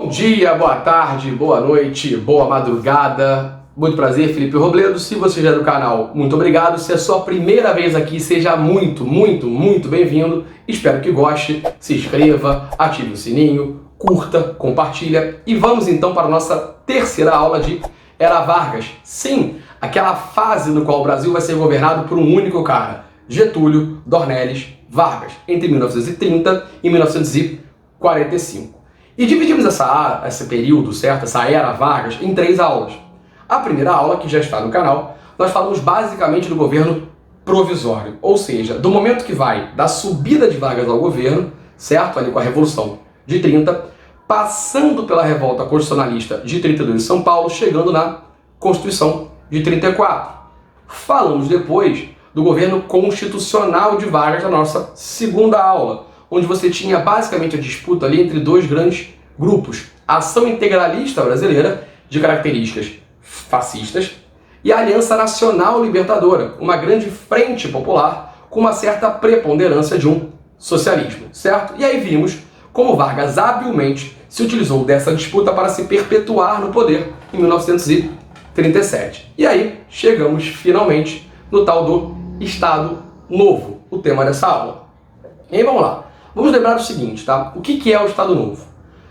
dia, boa tarde, boa noite, boa madrugada. Muito prazer, Felipe Robledo. Se você já é do canal, muito obrigado. Se é a sua primeira vez aqui, seja muito bem-vindo. Espero que goste. Se inscreva, ative o sininho, curta, compartilha. E vamos então para a nossa terceira aula de Era Vargas. Sim, aquela fase no qual o Brasil vai ser governado por um único cara, Getúlio Dornelles Vargas, entre 1930 e 1945. E dividimos esse período, certo? Essa era Vargas, em 3 aulas. A primeira aula, que já está no canal, nós falamos basicamente do governo provisório, ou seja, do momento que vai da subida de Vargas ao governo, certo? Ali com a Revolução de 30, passando pela revolta constitucionalista de 32 em São Paulo, chegando na Constituição de 34. Falamos depois do governo constitucional de Vargas na nossa segunda aula, onde você tinha basicamente a disputa ali entre 2 grandes grupos, a Ação Integralista Brasileira, de características fascistas, e a Aliança Nacional Libertadora, uma grande frente popular com uma certa preponderância de um socialismo, certo? E aí vimos como Vargas habilmente se utilizou dessa disputa para se perpetuar no poder em 1937. E aí chegamos finalmente no tal do Estado Novo, o tema dessa aula. E aí vamos lá. Vamos lembrar o seguinte, tá? O que é o Estado Novo?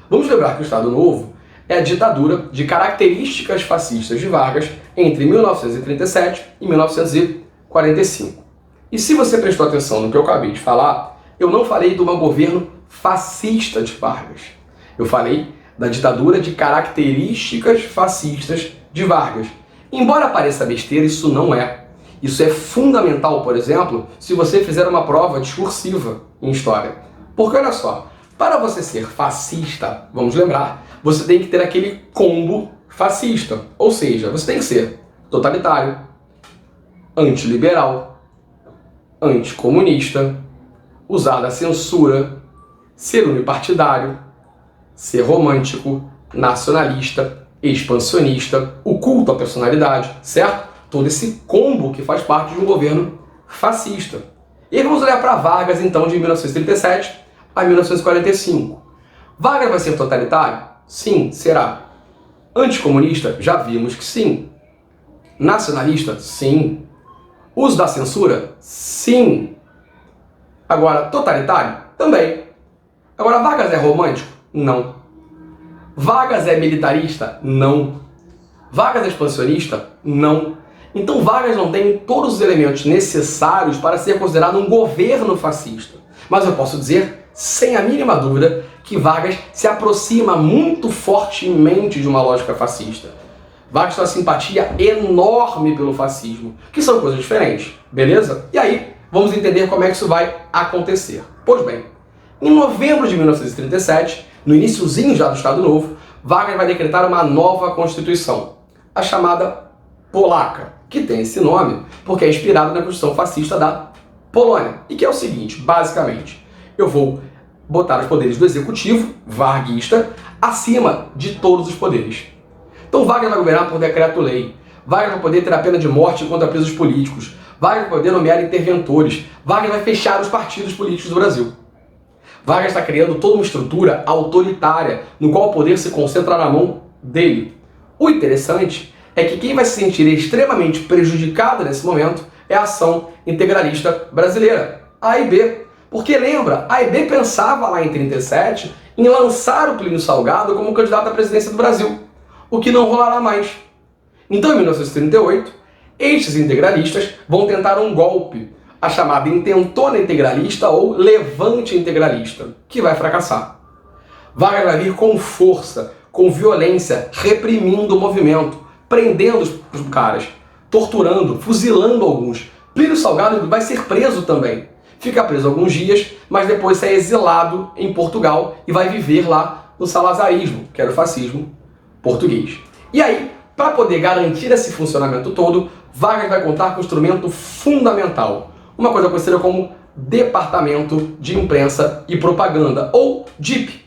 Vamos lembrar que o Estado Novo é a ditadura de características fascistas de Vargas entre 1937 e 1945. E se você prestou atenção no que eu acabei de falar, eu não falei de um governo fascista de Vargas. Eu falei da ditadura de características fascistas de Vargas. Embora pareça besteira, isso não é. Isso é fundamental, por exemplo, se você fizer uma prova discursiva em história. Porque olha só, para você ser fascista, vamos lembrar, você tem que ter aquele combo fascista. Ou seja, você tem que ser totalitário, antiliberal, anticomunista, usar a censura, ser unipartidário, ser romântico, nacionalista, expansionista, o culto à personalidade, certo? Todo esse combo que faz parte de um governo fascista. E vamos olhar para Vargas, então, de 1937 a 1945. Vargas vai ser totalitário? Sim, será. Anticomunista? Já vimos que sim. Nacionalista? Sim. Uso da censura? Sim. Agora, totalitário? Também. Agora, Vargas é romântico? Não. Vargas é militarista? Não. Vargas é expansionista? Não. Então Vargas não tem todos os elementos necessários para ser considerado um governo fascista. Mas eu posso dizer, sem a mínima dúvida, que Vargas se aproxima muito fortemente de uma lógica fascista. Vargas tem uma simpatia enorme pelo fascismo, que são coisas diferentes, beleza? E aí, vamos entender como é que isso vai acontecer. Pois bem, em novembro de 1937, no iniciozinho já do Estado Novo, Vargas vai decretar uma nova Constituição, a chamada Polaca, que tem esse nome porque é inspirada na Constituição fascista da Polônia, e que é o seguinte, basicamente, eu vou botar os poderes do executivo, varguista, acima de todos os poderes. Então Vargas vai governar por decreto-lei, Vargas vai poder ter a pena de morte contra presos políticos, Vargas vai poder nomear interventores, Vargas vai fechar os partidos políticos do Brasil. Vargas está criando toda uma estrutura autoritária, no qual o poder se concentra na mão dele. O interessante é que quem vai se sentir extremamente prejudicado nesse momento é a Ação Integralista Brasileira, A e B. Porque lembra, a AIB pensava lá em 37 em lançar o Plínio Salgado como candidato à presidência do Brasil, o que não rolará mais. Então, em 1938, estes integralistas vão tentar um golpe, a chamada intentona integralista ou levante integralista, que vai fracassar. Vargas vai vir com força, com violência, reprimindo o movimento, prendendo os caras, torturando, fuzilando alguns. Plínio Salgado vai ser preso também. Fica preso alguns dias, mas depois é exilado em Portugal e vai viver lá no salazarismo, que era o fascismo português. E aí, para poder garantir esse funcionamento todo, Vargas vai contar com um instrumento fundamental, uma coisa conhecida como Departamento de Imprensa e Propaganda, ou DIP,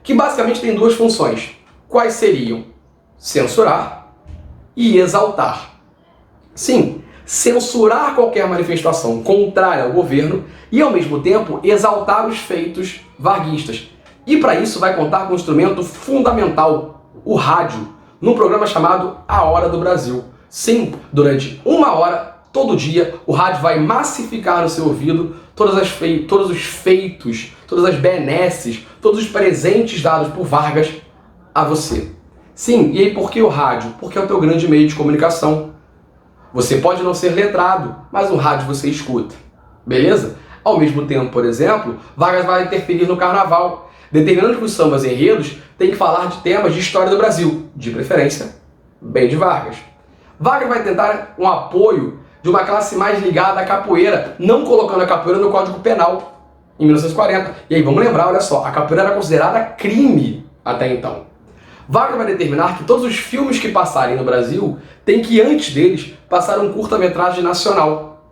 que basicamente tem 2 funções. Quais seriam? Censurar e exaltar. Sim, censurar qualquer manifestação contrária ao governo e, ao mesmo tempo, exaltar os feitos varguistas, E para isso vai contar com um instrumento fundamental, o rádio, num programa chamado A Hora do Brasil. Sim, durante 1 hora, todo dia, o rádio vai massificar no seu ouvido todos os feitos, todas as benesses, todos os presentes dados por Vargas a você. Sim, e aí por que o rádio? Porque é o teu grande meio de comunicação. Você pode não ser letrado, mas o rádio você escuta. Beleza? Ao mesmo tempo, por exemplo, Vargas vai interferir no carnaval, determinando que os sambas e enredos têm que falar de temas de história do Brasil, de preferência, bem de Vargas. Vargas vai tentar um apoio de uma classe mais ligada à capoeira, não colocando a capoeira no Código Penal, em 1940. E aí, vamos lembrar, olha só, a capoeira era considerada crime até então. Vargas vai determinar que todos os filmes que passarem no Brasil têm que, antes deles, passar um curta-metragem nacional.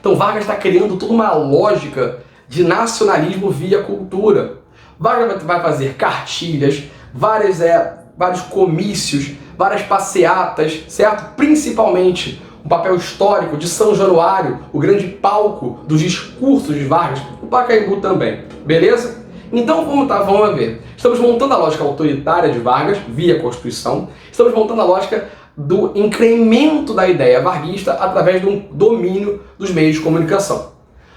Então Vargas está criando toda uma lógica de nacionalismo via cultura. Vargas vai fazer cartilhas, vários comícios, várias passeatas, certo? Principalmente um papel histórico de São Januário, o grande palco dos discursos de Vargas, o Pacaembu também, beleza? Então vamos ver. Estamos montando a lógica autoritária de Vargas, via Constituição, estamos montando a lógica do incremento da ideia varguista através de um domínio dos meios de comunicação.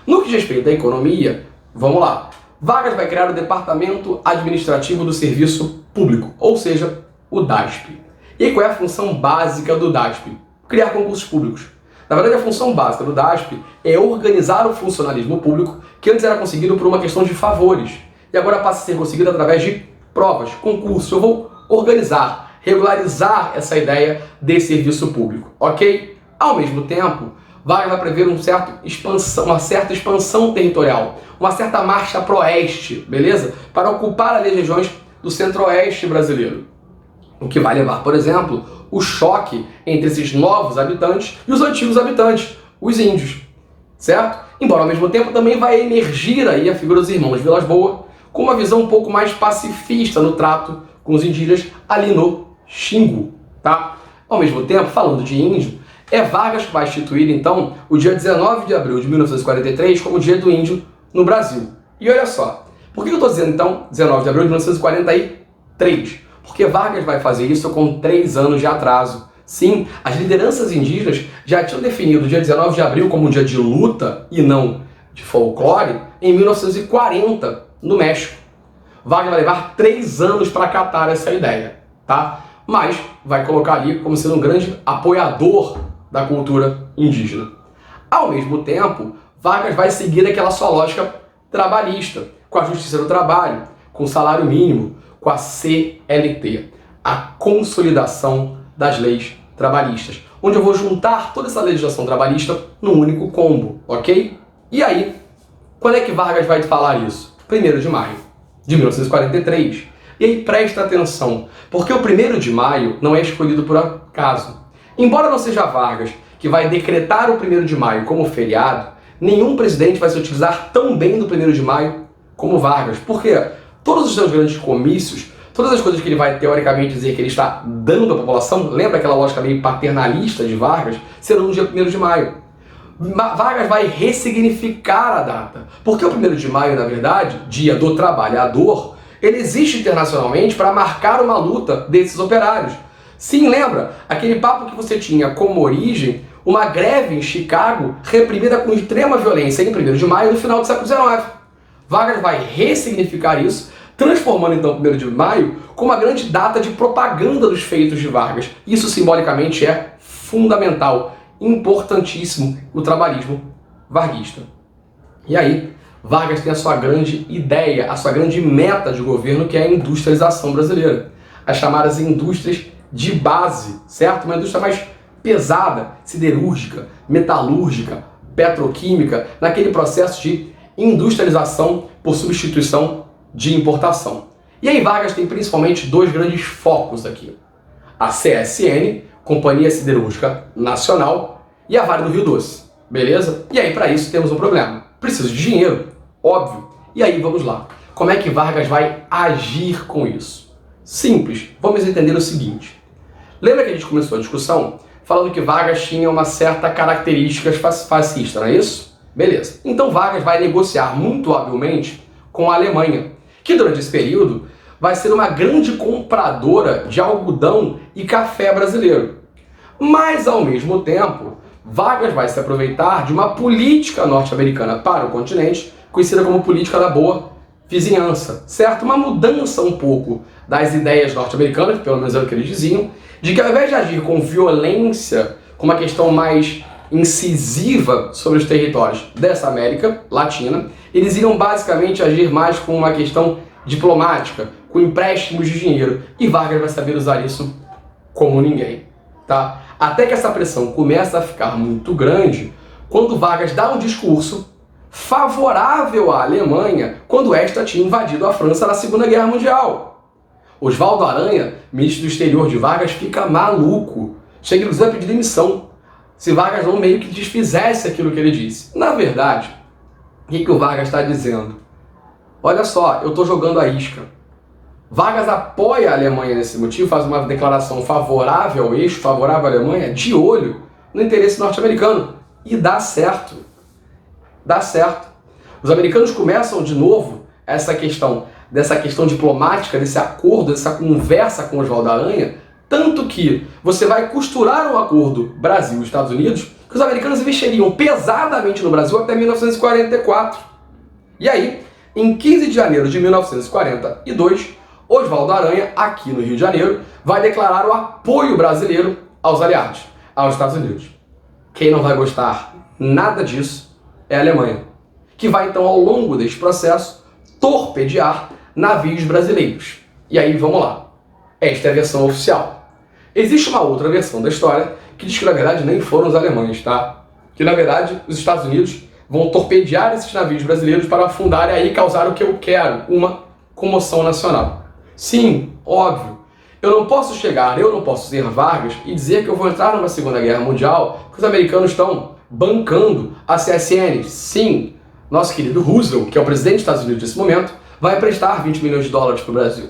No que diz respeito à economia, vamos lá. Vargas vai criar o Departamento Administrativo do Serviço Público, ou seja, o DASP. E aí, qual é a função básica do DASP? Criar concursos públicos. Na verdade, a função básica do DASP é organizar o funcionalismo público, que antes era conseguido por uma questão de favores, e agora passa a ser conseguido através de provas, concursos. Eu vou organizar, regularizar essa ideia de serviço público, ok? Ao mesmo tempo, Vargas vai prever uma certa expansão territorial, uma certa marcha para o oeste, beleza? Para ocupar ali as regiões do centro-oeste brasileiro. O que vai levar, por exemplo, o choque entre esses novos habitantes e os antigos habitantes, os índios, certo? Embora ao mesmo tempo também vai emergir aí a figura dos irmãos Vilas Boas com uma visão um pouco mais pacifista no trato com os indígenas ali no Xingu, tá? Ao mesmo tempo, falando de índio, é Vargas que vai instituir, então, o dia 19 de abril de 1943 como Dia do Índio no Brasil. E olha só, por que eu estou dizendo, então, 19 de abril de 1943? Porque Vargas vai fazer isso com 3 anos de atraso. Sim, as lideranças indígenas já tinham definido o dia 19 de abril como um dia de luta e não de folclore em 1940, no México. Vargas vai levar 3 anos para acatar essa ideia, tá? Mas vai colocar ali como sendo um grande apoiador da cultura indígena. Ao mesmo tempo, Vargas vai seguir aquela sua lógica trabalhista, com a justiça do trabalho, com o salário mínimo, com a CLT, a consolidação das leis trabalhistas, onde eu vou juntar toda essa legislação trabalhista num único combo, ok? E aí, quando é que Vargas vai te falar isso? 1º de maio de 1943. E aí presta atenção, porque o 1º de maio não é escolhido por acaso. Embora não seja Vargas que vai decretar o 1º de maio como feriado, nenhum presidente vai se utilizar tão bem do 1º de maio como Vargas. Por quê? Todos os seus grandes comícios, todas as coisas que ele vai teoricamente dizer que ele está dando à população, lembra aquela lógica meio paternalista de Vargas, serão no dia 1º de maio. Vargas vai ressignificar a data, porque o 1º de maio, na verdade, Dia do Trabalhador, ele existe internacionalmente para marcar uma luta desses operários. Sim, lembra? Aquele papo que você tinha como origem uma greve em Chicago reprimida com extrema violência em 1º de maio no final do século XIX. Vargas vai ressignificar isso, transformando então o 1º de maio como uma grande data de propaganda dos feitos de Vargas. Isso simbolicamente é fundamental, importantíssimo o trabalhismo varguista. E aí, Vargas tem a sua grande ideia, a sua grande meta de governo, que é a industrialização brasileira. As chamadas indústrias de base, certo? Uma indústria mais pesada, siderúrgica, metalúrgica, petroquímica, naquele processo de industrialização por substituição de importação. E aí Vargas tem principalmente 2 grandes focos aqui. A CSN, Companhia Siderúrgica Nacional, e a Vale do Rio Doce, beleza? E aí para isso temos um problema. Preciso de dinheiro, óbvio. E aí vamos lá. Como é que Vargas vai agir com isso? Simples. Vamos entender o seguinte. Lembra que a gente começou a discussão falando que Vargas tinha uma certa característica fascista, não é isso? Beleza. Então Vargas vai negociar muito habilmente com a Alemanha, que durante esse período vai ser uma grande compradora de algodão e café brasileiro. Mas, ao mesmo tempo, Vargas vai se aproveitar de uma política norte-americana para o continente, conhecida como política da boa vizinhança, certo? Uma mudança um pouco das ideias norte-americanas, pelo menos é o que eles diziam, de que ao invés de agir com violência, com uma questão mais incisiva sobre os territórios dessa América Latina, eles iriam basicamente agir mais com uma questão diplomática, com empréstimos de dinheiro, e Vargas vai saber usar isso como ninguém, tá? Até que essa pressão começa a ficar muito grande quando Vargas dá um discurso favorável à Alemanha quando esta tinha invadido a França na Segunda Guerra Mundial. Oswaldo Aranha, ministro do exterior de Vargas, fica maluco. Chega inclusive a pedir demissão se Vargas não meio que desfizesse aquilo que ele disse. Na verdade, o que o Vargas está dizendo? Olha só, eu estou jogando a isca. Vargas apoia a Alemanha nesse motivo, faz uma declaração favorável ao eixo, favorável à Alemanha, de olho no interesse norte-americano. E dá certo. Dá certo. Os americanos começam de novo dessa questão diplomática, desse acordo, dessa conversa com Oswaldo Aranha, tanto que você vai costurar um acordo Brasil e Estados Unidos que os americanos investiriam pesadamente no Brasil até 1944. E aí, em 15 de janeiro de 1942, Oswaldo Aranha, aqui no Rio de Janeiro, vai declarar o apoio brasileiro aos aliados, aos Estados Unidos. Quem não vai gostar nada disso é a Alemanha, que vai então, ao longo deste processo, torpedear navios brasileiros. E aí, vamos lá. Esta é a versão oficial. Existe uma outra versão da história que diz que, na verdade, nem foram os alemães, tá? Que, na verdade, os Estados Unidos vão torpedear esses navios brasileiros para afundar e aí causar o que eu quero, uma comoção nacional. Sim, óbvio. Eu não posso ser Vargas e dizer que eu vou entrar numa Segunda Guerra Mundial porque os americanos estão bancando a CSN. Sim, nosso querido Roosevelt, que é o presidente dos Estados Unidos nesse momento, vai emprestar 20 milhões de dólares para o Brasil.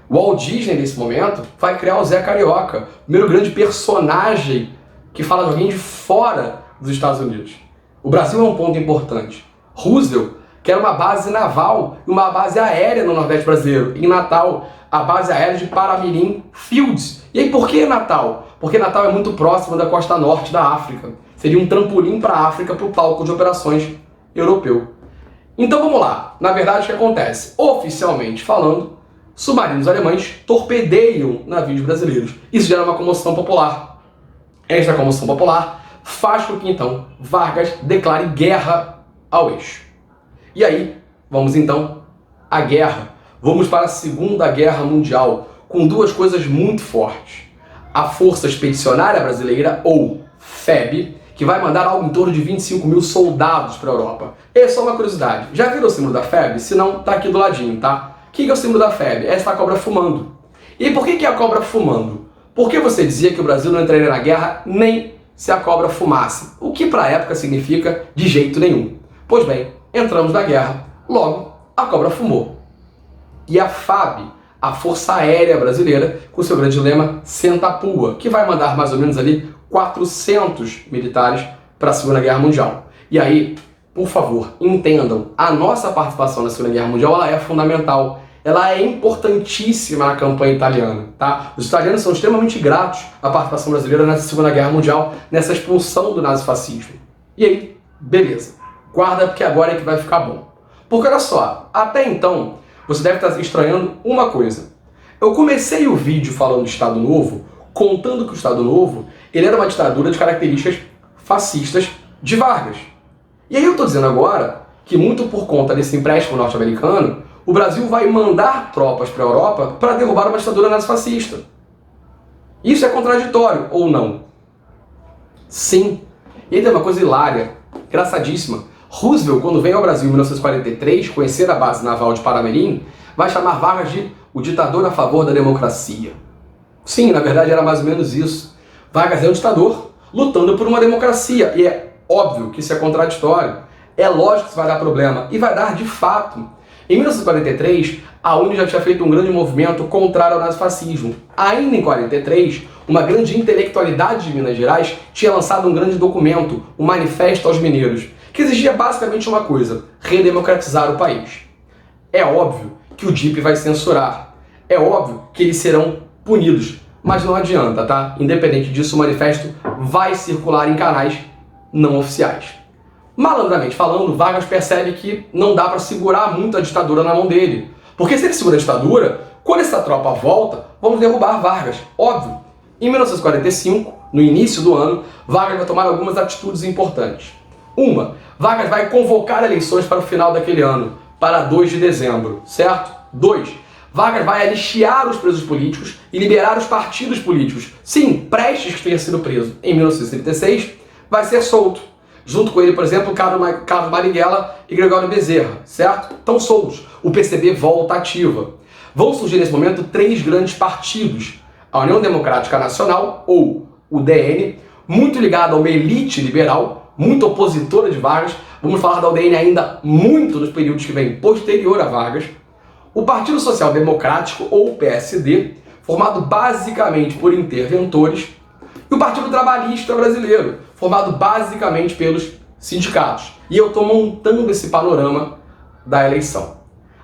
O Walt Disney, nesse momento, vai criar o Zé Carioca, o primeiro grande personagem que fala de alguém de fora dos Estados Unidos. O Brasil é um ponto importante. Roosevelt quer uma base naval e uma base aérea no Nordeste brasileiro. Em Natal, a base aérea de Paramirim Fields. E aí, por que Natal? Porque Natal é muito próximo da costa norte da África. Seria um trampolim para a África, para o palco de operações europeu. Então vamos lá. Na verdade, o que acontece? Oficialmente falando, submarinos alemães torpedeiam navios brasileiros. Isso gera uma comoção popular. Esta comoção popular faz com que, então, Vargas declare guerra ao eixo. E aí, vamos então à guerra. Vamos para a Segunda Guerra Mundial, com duas coisas muito fortes. A Força Expedicionária Brasileira, ou FEB, que vai mandar algo em torno de 25 mil soldados para a Europa. E é só uma curiosidade. Já viram o símbolo da FEB? Se não, tá aqui do ladinho, tá? O que é o símbolo da FEB? É essa cobra fumando. E por que é a cobra fumando? Porque você dizia que o Brasil não entraria na guerra nem se a cobra fumasse. O que para a época significa de jeito nenhum. Pois bem, entramos na guerra, logo a cobra fumou. E a FAB, a Força Aérea Brasileira, com seu grande lema Senta a Pua, que vai mandar mais ou menos ali 400 militares para a Segunda Guerra Mundial. E aí, por favor, entendam, a nossa participação na Segunda Guerra Mundial ela é fundamental, ela é importantíssima na campanha italiana, tá? Os italianos são extremamente gratos à participação brasileira nessa Segunda Guerra Mundial, nessa expulsão do nazifascismo. E aí, beleza, guarda porque agora é que vai ficar bom. Porque olha só, até então, você deve estar estranhando uma coisa. Eu comecei o vídeo falando do Estado Novo, contando que o Estado Novo ele era uma ditadura de características fascistas de Vargas. E aí eu estou dizendo agora que, muito por conta desse empréstimo norte-americano, o Brasil vai mandar tropas para a Europa para derrubar uma ditadura nazifascista. Isso é contraditório ou não? Sim. E aí tem uma coisa hilária, engraçadíssima. Roosevelt, quando vem ao Brasil em 1943, conhecer a base naval de Paramirim, vai chamar Vargas de o ditador a favor da democracia. Sim, na verdade era mais ou menos isso. Vargas é um ditador lutando por uma democracia. E é óbvio que isso é contraditório. É lógico que isso vai dar problema. E vai dar de fato. Em 1943, a UNE já tinha feito um grande movimento contrário ao nazifascismo. Ainda em 1943, uma grande intelectualidade de Minas Gerais tinha lançado um grande documento, o Manifesto aos Mineiros, que exigia basicamente uma coisa: redemocratizar o país. É óbvio que o DIP vai censurar. É óbvio que eles serão punidos, mas não adianta, tá? Independente disso, o manifesto vai circular em canais não oficiais. Malandramente falando, Vargas percebe que não dá para segurar muito a ditadura na mão dele. Porque se ele segura a ditadura, quando essa tropa volta, vamos derrubar Vargas. Óbvio. Em 1945, no início do ano, Vargas vai tomar algumas atitudes importantes. Uma, Vargas vai convocar eleições para o final daquele ano, para 2 de dezembro, certo? 2, Vargas vai anistiar os presos políticos e liberar os partidos políticos. Sim, Prestes, que tinha sido preso em 1936, vai ser solto. Junto com ele, por exemplo, Carlos Marighella e Gregório Bezerra, certo? Estão soltos. O PCB volta ativa. Vão surgir nesse momento 3 grandes partidos. A União Democrática Nacional, ou o DN, muito ligado a uma elite liberal, muito opositora de Vargas. Vamos falar da UDN ainda muito nos períodos que vêm posterior a Vargas. O Partido Social Democrático, ou PSD, formado basicamente por interventores. E o Partido Trabalhista Brasileiro, formado basicamente pelos sindicatos. E eu estou montando esse panorama da eleição.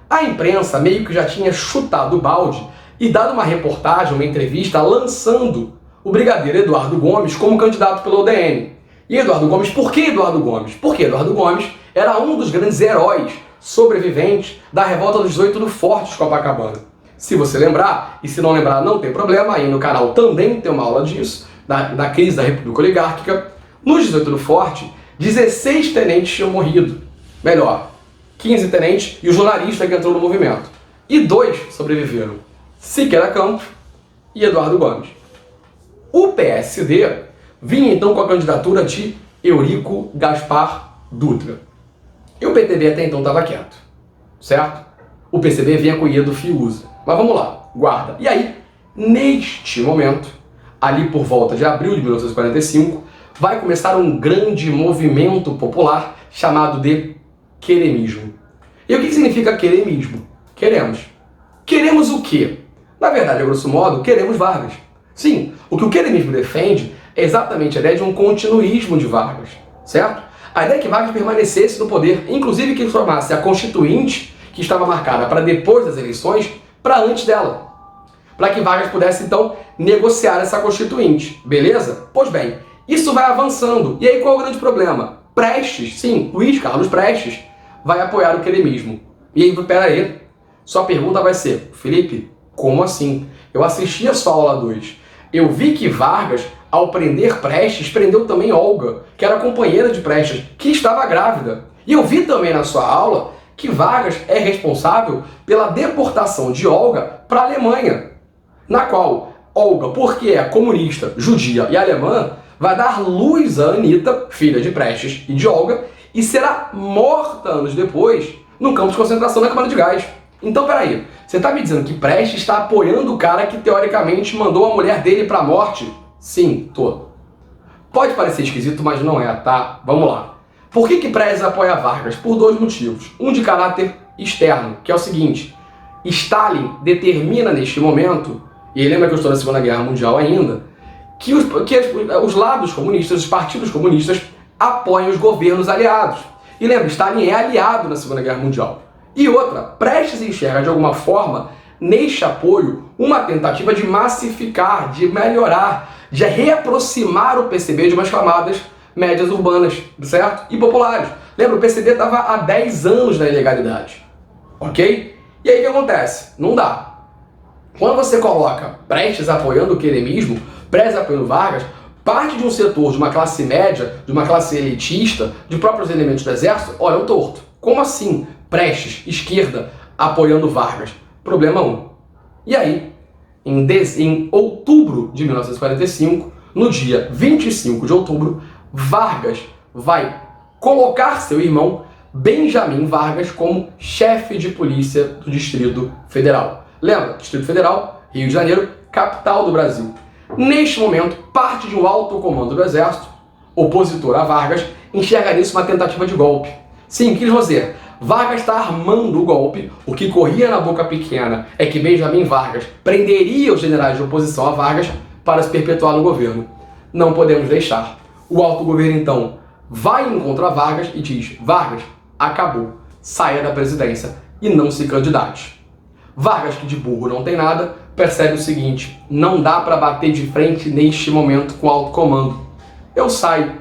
A imprensa meio que já tinha chutado o balde e dado uma reportagem, uma entrevista, lançando o brigadeiro Eduardo Gomes como candidato pelo UDN. E Eduardo Gomes, por que Eduardo Gomes? Porque Eduardo Gomes era um dos grandes heróis sobreviventes da revolta dos 18 do Forte de Copacabana. Se você lembrar, e se não lembrar não tem problema, aí no canal também tem uma aula disso, da crise da República Oligárquica. Nos 18 do Forte, 16 tenentes tinham morrido. Melhor, 15 tenentes e o jornalista que entrou no movimento. E 2 sobreviveram, Siqueira Campos e Eduardo Gomes. O PSD vinha então com a candidatura de Eurico Gaspar Dutra. E o PTB até então estava quieto, certo? O PCB vinha com o Iedo Fiuza. Mas vamos lá, guarda. E aí, neste momento, ali por volta de abril de 1945, vai começar um grande movimento popular chamado de queremismo. E o que significa queremismo? Queremos. Queremos o quê? Na verdade, a grosso modo, queremos Vargas. Sim, o que o queremismo defende é exatamente a ideia de um continuismo de Vargas, certo? A ideia é que Vargas permanecesse no poder, inclusive que formasse a Constituinte, que estava marcada para depois das eleições, para antes dela. Para que Vargas pudesse, então, negociar essa Constituinte, beleza? Pois bem, isso vai avançando. E aí qual é o grande problema? Prestes, sim, Luiz Carlos Prestes, vai apoiar o queremismo. E aí, pera aí, sua pergunta vai ser, Felipe, como assim? Eu assisti a sua aula 2. Eu vi que Vargas, ao prender Prestes, prendeu também Olga, que era companheira de Prestes, que estava grávida. E eu vi também na sua aula que Vargas é responsável pela deportação de Olga para a Alemanha, na qual Olga, porque é comunista, judia e alemã, vai dar luz a Anitta, filha de Prestes e de Olga, e será morta anos depois no campo de concentração da Câmara de Gás. Então, peraí, você está me dizendo que Prestes está apoiando o cara que teoricamente mandou a mulher dele para a morte? Sim, tô. Pode parecer esquisito, mas não é, tá? Vamos lá. Por que Prestes apoia Vargas? Por 2 motivos. Um de caráter externo, que é o seguinte: Stalin determina neste momento, e lembra que eu estou na Segunda Guerra Mundial ainda, que os lados comunistas, os partidos comunistas, apoiam os governos aliados. E lembra, Stalin é aliado na Segunda Guerra Mundial. E outra, Prestes enxerga de alguma forma, neste apoio, uma tentativa de massificar, de melhorar, de reaproximar o PCB de umas camadas médias urbanas, certo? E populares. Lembra, o PCB estava há 10 anos na ilegalidade, ok? E aí o que acontece? Não dá. Quando você coloca Prestes apoiando o queremismo, Prestes apoiando Vargas, parte de um setor, de uma classe média, de uma classe elitista, de próprios elementos do exército, olha o torto. Como assim Prestes, esquerda, apoiando Vargas? Problema 1. E aí, em outubro de 1945, no dia 25 de outubro, Vargas vai colocar seu irmão Benjamin Vargas como chefe de polícia do Distrito Federal. Lembra? Distrito Federal, Rio de Janeiro, capital do Brasil. Neste momento, parte de um alto comando do Exército, opositor a Vargas, enxerga nisso uma tentativa de golpe. Sim, quis dizer, Vargas está armando o golpe. O que corria na boca pequena é que Benjamin Vargas prenderia os generais de oposição a Vargas para se perpetuar no governo. Não podemos deixar. O alto governo, então, vai encontrar Vargas e diz: Vargas, acabou, saia da presidência e não se candidate. Vargas, que de burro não tem nada, percebe o seguinte: não dá para bater de frente neste momento com o alto comando. Eu saio.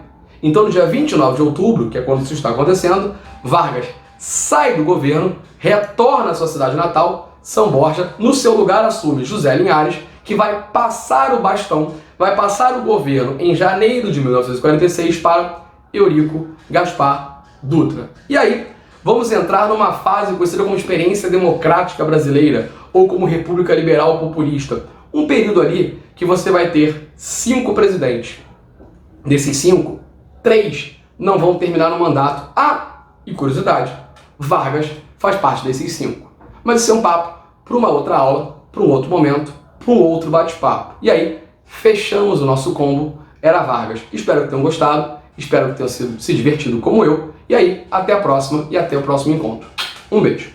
Então, no dia 29 de outubro, que é quando isso está acontecendo, Vargas sai do governo, retorna à sua cidade natal, São Borja, no seu lugar assume José Linhares, que vai passar o bastão, vai passar o governo em janeiro de 1946 para Eurico Gaspar Dutra. E aí, vamos entrar numa fase conhecida como experiência democrática brasileira, ou como República Liberal Populista. Um período ali que você vai ter 5 presidentes. Desses 5, 3 não vão terminar no mandato. Ah, e curiosidade, Vargas faz parte desses 5. Mas isso é um papo para uma outra aula, para um outro momento, para um outro bate-papo. E aí, fechamos o nosso combo Era Vargas. Espero que tenham gostado, espero que tenham se divertido como eu. E aí, até a próxima e até o próximo encontro. Um beijo.